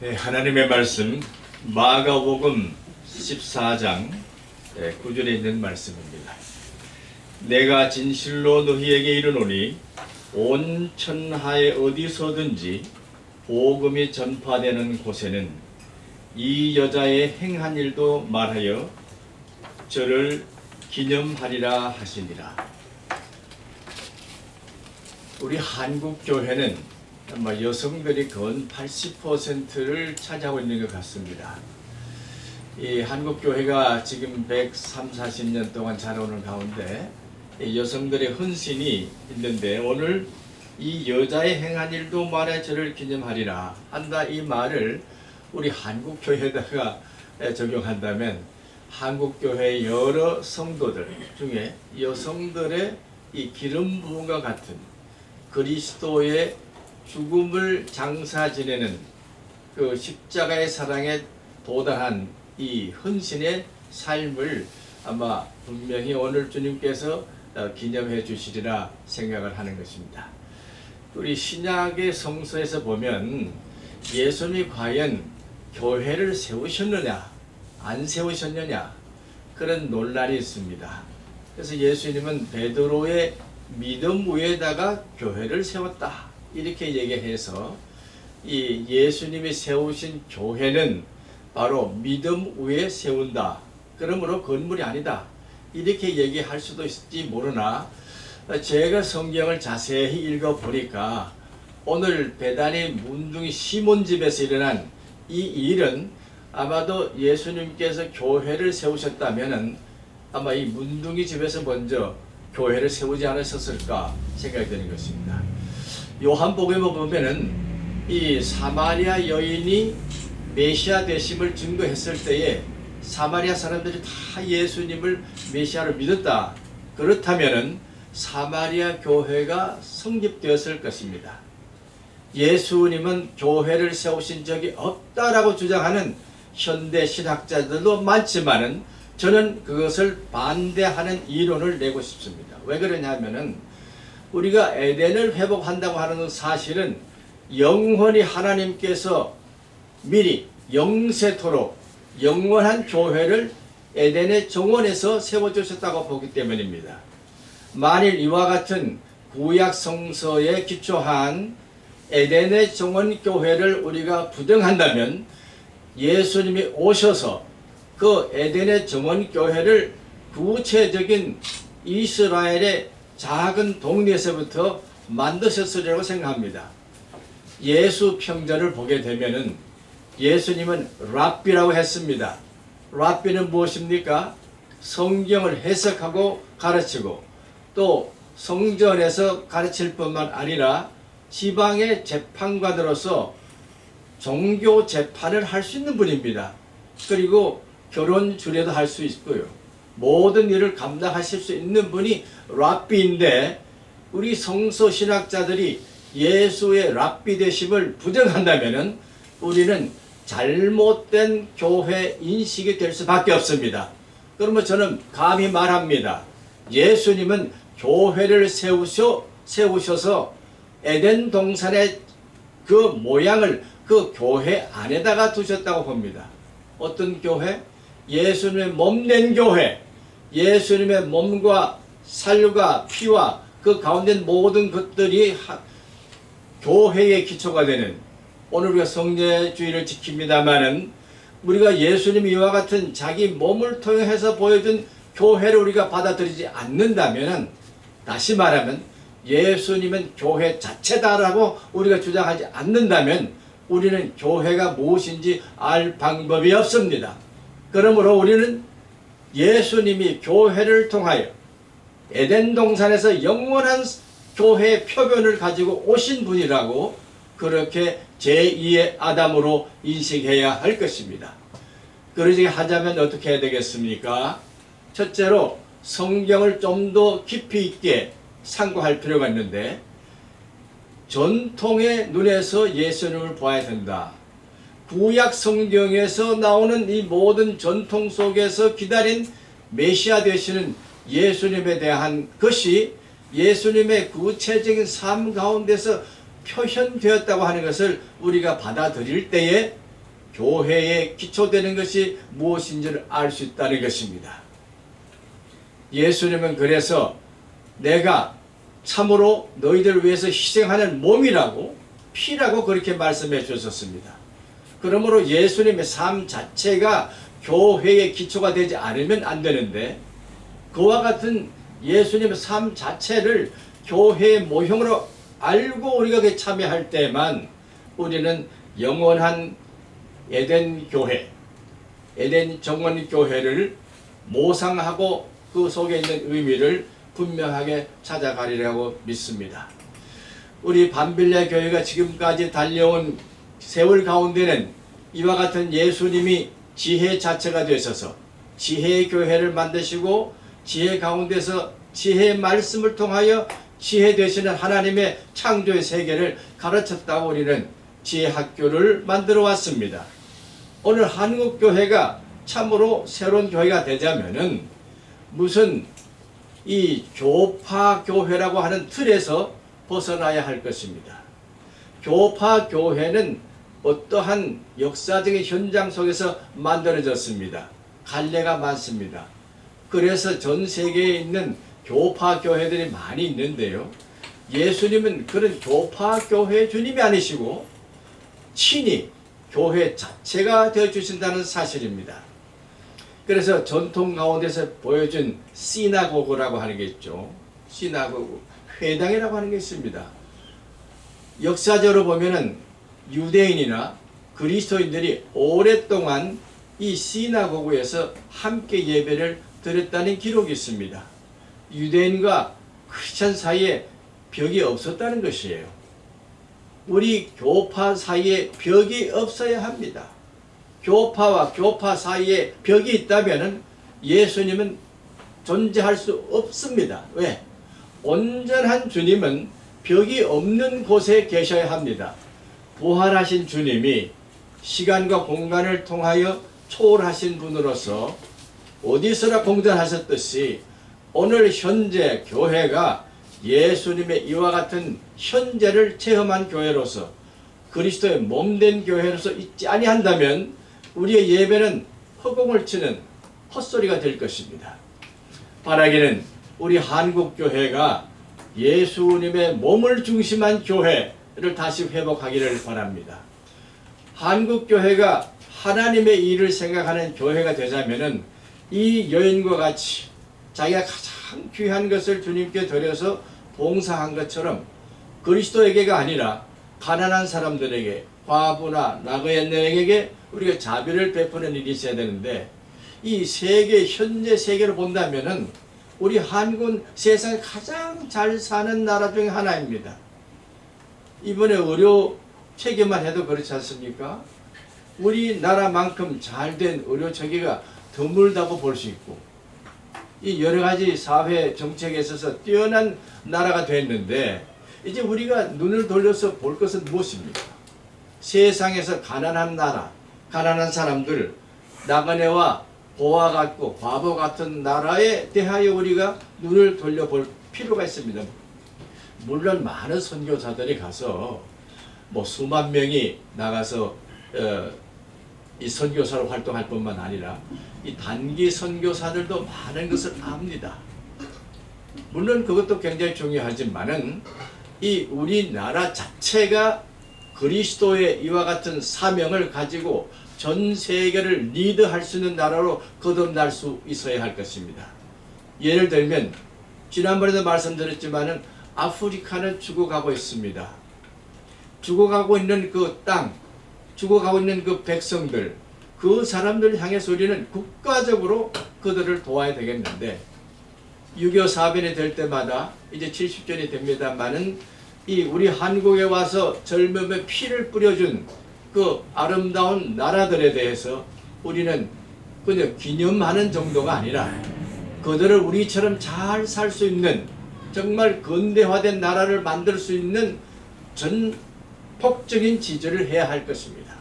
네, 하나님의 말씀 마가복음 14장 9절에 있는 말씀입니다. 내가 진실로 너희에게 이르노니 온 천하에 어디서든지 복음이 전파되는 곳에는 이 여자의 행한 일도 말하여 저를 기념하리라 하시니라. 우리 한국 교회는 아마 여성들이 건 80%를 차지하고 있는 것 같습니다. 이 한국 교회가 지금 130, 40년 동안 자라오는 가운데 여성들의 헌신이 있는데, 오늘 이 여자의 행한 일도 말해 저를 기념하리라 한다, 이 말을 우리 한국 교회에다가 적용한다면 한국 교회 여러 성도들 중에 여성들의 이 기름 부음과 같은 그리스도의 죽음을 장사 지내는 그 십자가의 사랑에 도달한 이 헌신의 삶을 아마 분명히 오늘 주님께서 기념해 주시리라 생각을 하는 것입니다. 우리 신약의 성서에서 보면 예수님이 과연 교회를 세우셨느냐 안 세우셨느냐 그런 논란이 있습니다. 그래서 예수님은 베드로의 믿음 위에다가 교회를 세웠다 이렇게 얘기해서 이 예수님이 세우신 교회는 바로 믿음 위에 세운다, 그러므로 건물이 아니다 이렇게 얘기할 수도 있을지 모르나, 제가 성경을 자세히 읽어보니까 오늘 베다니 문둥이 시몬 집에서 일어난 이 일은 아마도 예수님께서 교회를 세우셨다면 아마 이 문둥이 집에서 먼저 교회를 세우지 않으셨을까 생각이 드는 것입니다. 요한복음에 보면은 이 사마리아 여인이 메시아 되심을 증거했을 때에 사마리아 사람들이 다 예수님을 메시아로 믿었다. 그렇다면은 사마리아 교회가 성립되었을 것입니다. 예수님은 교회를 세우신 적이 없다라고 주장하는 현대 신학자들도 많지만은 저는 그것을 반대하는 이론을 내고 싶습니다. 왜 그러냐면은 우리가 에덴을 회복한다고 하는 사실은 영원히 하나님께서 미리 영세토록 영원한 교회를 에덴의 정원에서 세워주셨다고 보기 때문입니다. 만일 이와 같은 구약 성서에 기초한 에덴의 정원 교회를 우리가 부정한다면 예수님이 오셔서 그 에덴의 정원 교회를 구체적인 이스라엘의 작은 동네에서부터 만드셨으리라고 생각합니다. 예수 평전을 보게 되면은 예수님은 랍비라고 했습니다. 랍비는 무엇입니까? 성경을 해석하고 가르치고 또 성전에서 가르칠 뿐만 아니라 지방의 재판관으로서 종교 재판을 할 수 있는 분입니다. 그리고 결혼 주례도 할 수 있고요. 모든 일을 감당하실 수 있는 분이 랍비인데, 우리 성서 신학자들이 예수의 랍비 되심을 부정한다면은 우리는 잘못된 교회 인식이 될 수밖에 없습니다. 그러면 저는 감히 말합니다. 예수님은 교회를 세우셔서 에덴 동산의 그 모양을 그 교회 안에다가 두셨다고 봅니다. 어떤 교회? 예수님의 몸낸 교회, 예수님의 몸과 살과 피와 그 가운데 모든 것들이 교회의 기초가 되는, 오늘 우리가 성례주의를 지킵니다마는 우리가 예수님이 이와 같은 자기 몸을 통해서 보여준 교회를 우리가 받아들이지 않는다면, 다시 말하면 예수님은 교회 자체다라고 우리가 주장하지 않는다면 우리는 교회가 무엇인지 알 방법이 없습니다. 그러므로 우리는 예수님이 교회를 통하여 에덴 동산에서 영원한 교회의 표본을 가지고 오신 분이라고 그렇게 제2의 아담으로 인식해야 할 것입니다. 그러지 하자면 어떻게 해야 되겠습니까? 첫째로 성경을 좀 더 깊이 있게 상고할 필요가 있는데, 전통의 눈에서 예수님을 봐야 된다. 구약 성경에서 나오는 이 모든 전통 속에서 기다린 메시아 되시는 예수님에 대한 것이 예수님의 구체적인 삶 가운데서 표현되었다고 하는 것을 우리가 받아들일 때에 교회에 기초되는 것이 무엇인지를 알 수 있다는 것입니다. 예수님은 그래서 내가 참으로 너희들을 위해서 희생하는 몸이라고, 피라고 그렇게 말씀해 주셨습니다. 그러므로 예수님의 삶 자체가 교회의 기초가 되지 않으면 안 되는데, 그와 같은 예수님의 삶 자체를 교회의 모형으로 알고 우리가 참여할 때만 우리는 영원한 에덴 교회, 에덴 정원 교회를 모상하고 그 속에 있는 의미를 분명하게 찾아가리라고 믿습니다. 우리 밤빌레 교회가 지금까지 달려온 세월 가운데는 이와 같은 예수님이 지혜 자체가 되셔서 지혜의 교회를 만드시고, 지혜 가운데서 지혜의 말씀을 통하여 지혜 되시는 하나님의 창조의 세계를 가르쳤다고 우리는 지혜 학교를 만들어 왔습니다. 오늘 한국교회가 참으로 새로운 교회가 되자면은 무슨 이 교파교회라고 하는 틀에서 벗어나야 할 것입니다. 교파교회는 어떠한 역사적인 현장 속에서 만들어졌습니다. 갈래가 많습니다. 그래서 전 세계에 있는 교파교회들이 많이 있는데요. 예수님은 그런 교파교회의 주님이 아니시고 친히 교회 자체가 되어주신다는 사실입니다. 그래서 전통 가운데서 보여준 시나고그라고 하는 게 있죠. 시나고그, 회당이라고 하는 게 있습니다. 역사적으로 보면은 유대인이나 그리스도인들이 오랫동안 이 시나고그에서 함께 예배를 드렸다는 기록이 있습니다. 유대인과 크리스찬 사이에 벽이 없었다는 것이에요. 우리 교파 사이에 벽이 없어야 합니다. 교파와 교파 사이에 벽이 있다면 예수님은 존재할 수 없습니다. 왜? 온전한 주님은 벽이 없는 곳에 계셔야 합니다. 부활하신 주님이 시간과 공간을 통하여 초월하신 분으로서 어디서나 공존하셨듯이 오늘 현재 교회가 예수님의 이와 같은 현재를 체험한 교회로서 그리스도의 몸된 교회로서 있지 아니한다면 우리의 예배는 허공을 치는 헛소리가 될 것입니다. 바라기는 우리 한국교회가 예수님의 몸을 중심한 교회를 다시 회복하기를 바랍니다. 한국교회가 하나님의 일을 생각하는 교회가 되자면은 이 여인과 같이 자기가 가장 귀한 것을 주님께 드려서 봉사한 것처럼 그리스도에게가 아니라 가난한 사람들에게, 과부나 나그네에게 우리가 자비를 베푸는 일이 있어야 되는데, 이 세계, 현재 세계를 본다면은 우리 한국은 세상에 가장 잘 사는 나라 중에 하나입니다. 이번에 의료 체계만 해도 그렇지 않습니까? 우리나라만큼 잘된 의료 체계가 드물다고 볼 수 있고, 이 여러 가지 사회 정책에 있어서 뛰어난 나라가 됐는데, 이제 우리가 눈을 돌려서 볼 것은 무엇입니까? 세상에서 가난한 나라, 가난한 사람들, 나그네와 고아 같고 과부 같은 나라에 대하여 우리가 눈을 돌려볼 필요가 있습니다. 물론 많은 선교사들이 가서 뭐 수만 명이 나가서 이 선교사로 활동할 뿐만 아니라 이 단기 선교사들도 많은 것을 압니다. 물론 그것도 굉장히 중요하지만은 이 우리나라 자체가 그리스도의 이와 같은 사명을 가지고 전 세계를 리드할 수 있는 나라로 거듭날 수 있어야 할 것입니다. 예를 들면 지난번에도 말씀드렸지만은 아프리카는 죽어가고 있습니다. 죽어가고 있는 그 땅, 죽어가고 있는 그 백성들, 그 사람들을 향해서 우리는 국가적으로 그들을 도와야 되겠는데, 6.25 사변이 될 때마다 이제 70년이 됩니다만은 이 우리 한국에 와서 젊음의 피를 뿌려준 그 아름다운 나라들에 대해서 우리는 그냥 기념하는 정도가 아니라 그들을 우리처럼 잘 살 수 있는 정말 근대화된 나라를 만들 수 있는 전폭적인 지지를 해야 할 것입니다.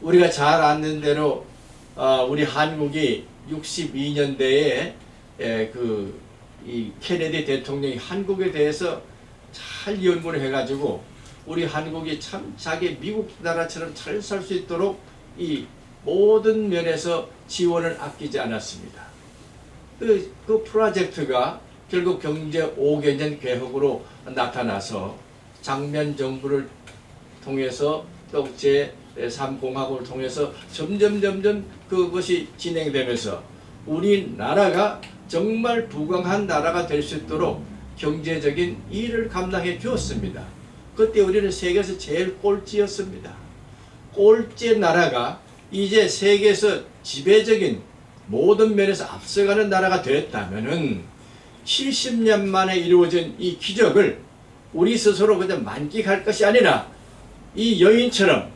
우리가 잘 아는 대로 우리 한국이 62년대에 이 케네디 대통령이 한국에 대해서 잘 연구를 해가지고 우리 한국이 참 자기 미국 나라처럼 잘 살 수 있도록 이 모든 면에서 지원을 아끼지 않았습니다. 그 프로젝트가 결국 경제 5개년 계획으로 나타나서 장면 정부를 통해서 또 제3공화국을 통해서 점점 그것이 진행되면서 우리나라가 정말 부강한 나라가 될 수 있도록 경제적인 일을 감당해 주었습니다. 그때 우리는 세계에서 제일 꼴찌였습니다. 꼴찌 나라가 이제 세계에서 지배적인 모든 면에서 앞서가는 나라가 되었다면은 70년 만에 이루어진 이 기적을 우리 스스로 그냥 만끽할 것이 아니라 이 여인처럼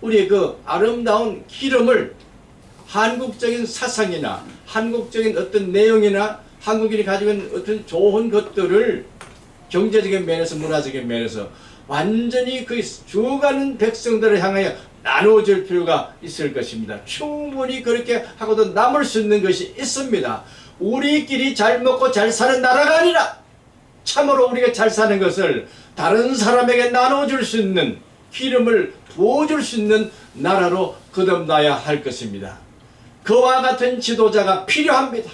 우리의 그 아름다운 기름을 한국적인 사상이나 한국적인 어떤 내용이나 한국인이 가지고 있는 어떤 좋은 것들을 경제적인 면에서 문화적인 면에서 완전히 그 죽어가는 백성들을 향하여 나눠줄 필요가 있을 것입니다. 충분히 그렇게 하고도 남을 수 있는 것이 있습니다. 우리끼리 잘 먹고 잘 사는 나라가 아니라 참으로 우리가 잘 사는 것을 다른 사람에게 나눠줄 수 있는 기름을 부어줄 수 있는 나라로 거듭나야 할 것입니다. 그와 같은 지도자가 필요합니다.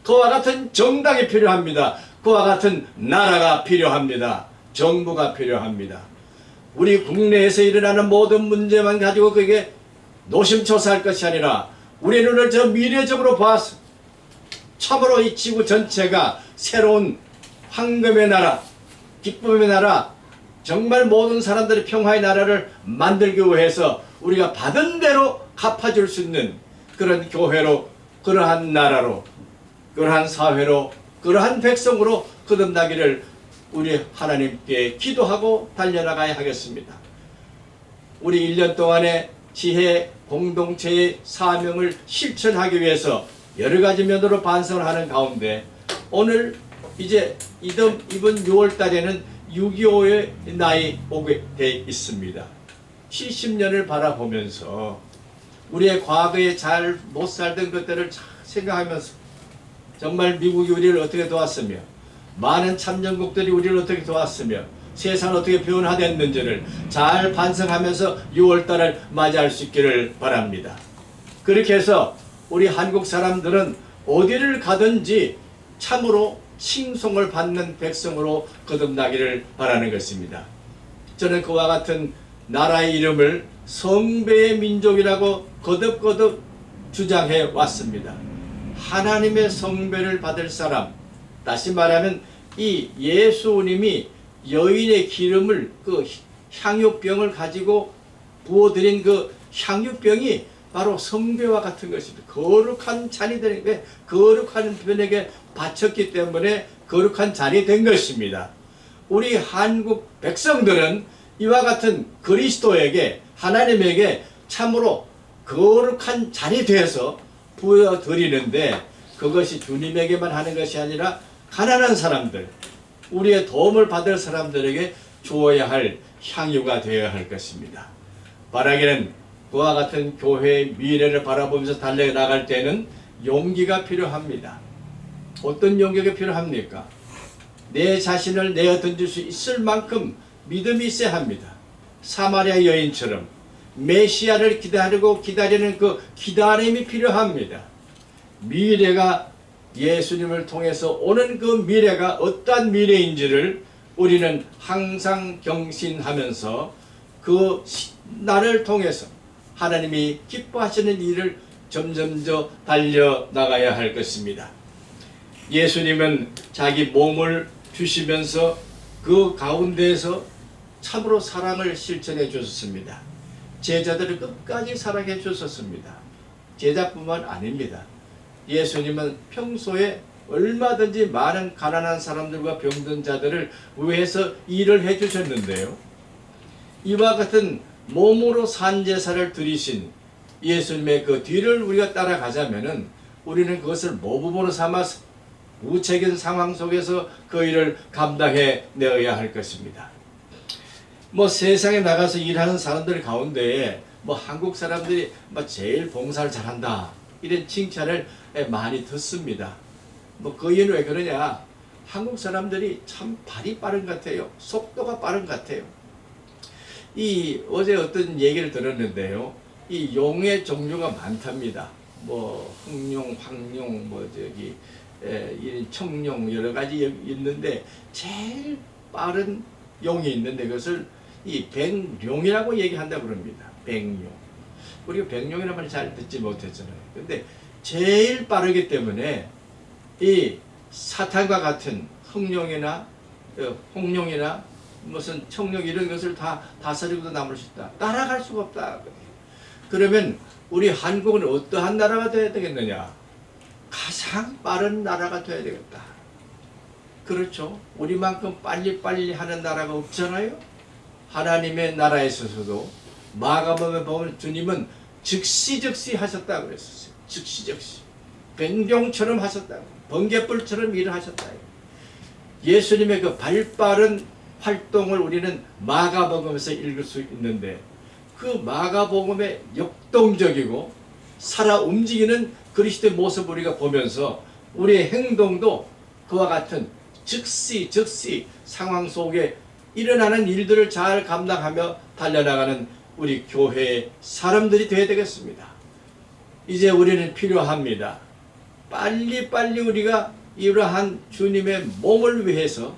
그와 같은 정당이 필요합니다. 그와 같은 나라가 필요합니다. 정부가 필요합니다. 우리 국내에서 일어나는 모든 문제만 가지고 그게 노심초사할 것이 아니라 우리 눈을 저 미래적으로 봐서 참으로 이 지구 전체가 새로운 황금의 나라, 기쁨의 나라, 정말 모든 사람들이 평화의 나라를 만들기 위해서 우리가 받은 대로 갚아줄 수 있는 그런 교회로, 그러한 나라로, 그러한 사회로, 그러한 백성으로 거듭나기를 우리 하나님께 기도하고 달려나가야 하겠습니다. 우리 1년 동안의 지혜 공동체의 사명을 실천하기 위해서 여러 가지 면으로 반성을 하는 가운데 오늘 이제 이번 6월 달에는 6.25의 나이 오게 돼 있습니다. 70년을 바라보면서 우리의 과거에 잘 못 살던 것들을 잘 생각하면서 정말 미국이 우리를 어떻게 도왔으며 많은 참전국들이 우리를 어떻게 도왔으며 세상은 어떻게 변화됐는지를 잘 반성하면서 6월달을 맞이할 수 있기를 바랍니다. 그렇게 해서 우리 한국 사람들은 어디를 가든지 참으로 칭송을 받는 백성으로 거듭나기를 바라는 것입니다. 저는 그와 같은 나라의 이름을 성배의 민족이라고 거듭 주장해 왔습니다. 하나님의 성배를 받을 사람, 다시 말하면 이 예수님이 여인의 기름을 그 향유병을 가지고 부어드린 그 향유병이 바로 성배와 같은 것입니다. 거룩한 잔이 되는 게 거룩한 분에게 바쳤기 때문에 거룩한 잔이 된 것입니다. 우리 한국 백성들은 이와 같은 그리스도에게 하나님에게 참으로 거룩한 잔이 되어서 부어드리는데 그것이 주님에게만 하는 것이 아니라 가난한 사람들, 우리의 도움을 받을 사람들에게 주어야 할 향유가 되어야 할 것입니다. 바라기는 그와 같은 교회의 미래를 바라보면서 달려나갈 때는 용기가 필요합니다. 어떤 용기가 필요합니까? 내 자신을 내어 던질 수 있을 만큼 믿음이 있어야 합니다. 사마리아 여인처럼 메시아를 기다리는 그 기다림이 필요합니다. 미래가 예수님을 통해서 오는 그 미래가 어떠한 미래인지를 우리는 항상 경신하면서 그 날을 통해서 하나님이 기뻐하시는 일을 점점 더 달려나가야 할 것입니다. 예수님은 자기 몸을 주시면서 그 가운데에서 참으로 사랑을 실천해 주셨습니다. 제자들을 끝까지 사랑해 주셨습니다. 제자뿐만 아닙니다. 예수님은 평소에 얼마든지 많은 가난한 사람들과 병든 자들을 위해서 일을 해 주셨는데요. 이와 같은 몸으로 산 제사를 드리신 예수님의 그 뒤를 우리가 따라가자면은 우리는 그것을 모범으로 삼아서 무책임 상황 속에서 그 일을 감당해 내어야 할 것입니다. 세상에 나가서 일하는 사람들 가운데 한국 사람들이 제일 봉사를 잘한다 이런 칭찬을 많이 듣습니다. 그 이유는 왜 그러냐? 한국 사람들이 참 발이 빠른 것 같아요. 속도가 빠른 것 같아요. 이 어제 어떤 얘기를 들었는데요. 이 용의 종류가 많답니다. 뭐 흑룡, 황룡, 뭐 저기 이 청룡 여러 가지 있는데 제일 빠른 용이 있는데 그것을 이 백룡이라고 얘기한다고 그럽니다. 백룡. 우리가 백룡이라는 말을 잘 듣지 못했잖아요. 근데 제일 빠르기 때문에 이 사탄과 같은 흑룡이나 홍룡이나 무슨 청룡 이런 것을 다 다스리고도 남을 수 있다. 따라갈 수가 없다. 그러면 우리 한국은 어떠한 나라가 되어야 되겠느냐? 가장 빠른 나라가 되어야 되겠다. 그렇죠. 우리만큼 빨리빨리 하는 나라가 없잖아요. 하나님의 나라에 있어서도 마가복음에 보면 주님은 즉시 하셨다고 그랬었어요. 즉시 백룡처럼 하셨다고, 번갯불처럼 일을 하셨다고. 예수님의 그 발빠른 활동을 우리는 마가복음에서 읽을 수 있는데 그 마가복음의 역동적이고 살아 움직이는 그리스도의 모습을 우리가 보면서 우리의 행동도 그와 같은 즉시 상황 속에 일어나는 일들을 잘 감당하며 달려나가는 우리 교회의 사람들이 되어야 되겠습니다. 이제 우리는 필요합니다. 빨리 우리가 이러한 주님의 몸을 위해서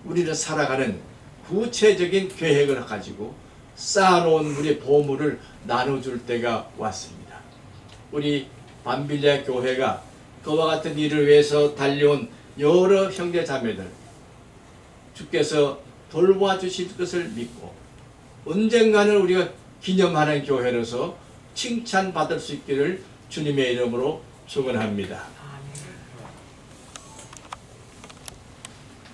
우리는 살아가는 구체적인 계획을 가지고 쌓아놓은 우리의 보물을 나눠줄 때가 왔습니다. 우리 밤빌리아 교회가 그와 같은 일을 위해서 달려온 여러 형제 자매들 주께서 돌보아 주실 것을 믿고 언젠가는 우리가 기념하는 교회로서 칭찬받을 수 있기를 주님의 이름으로 축원합니다.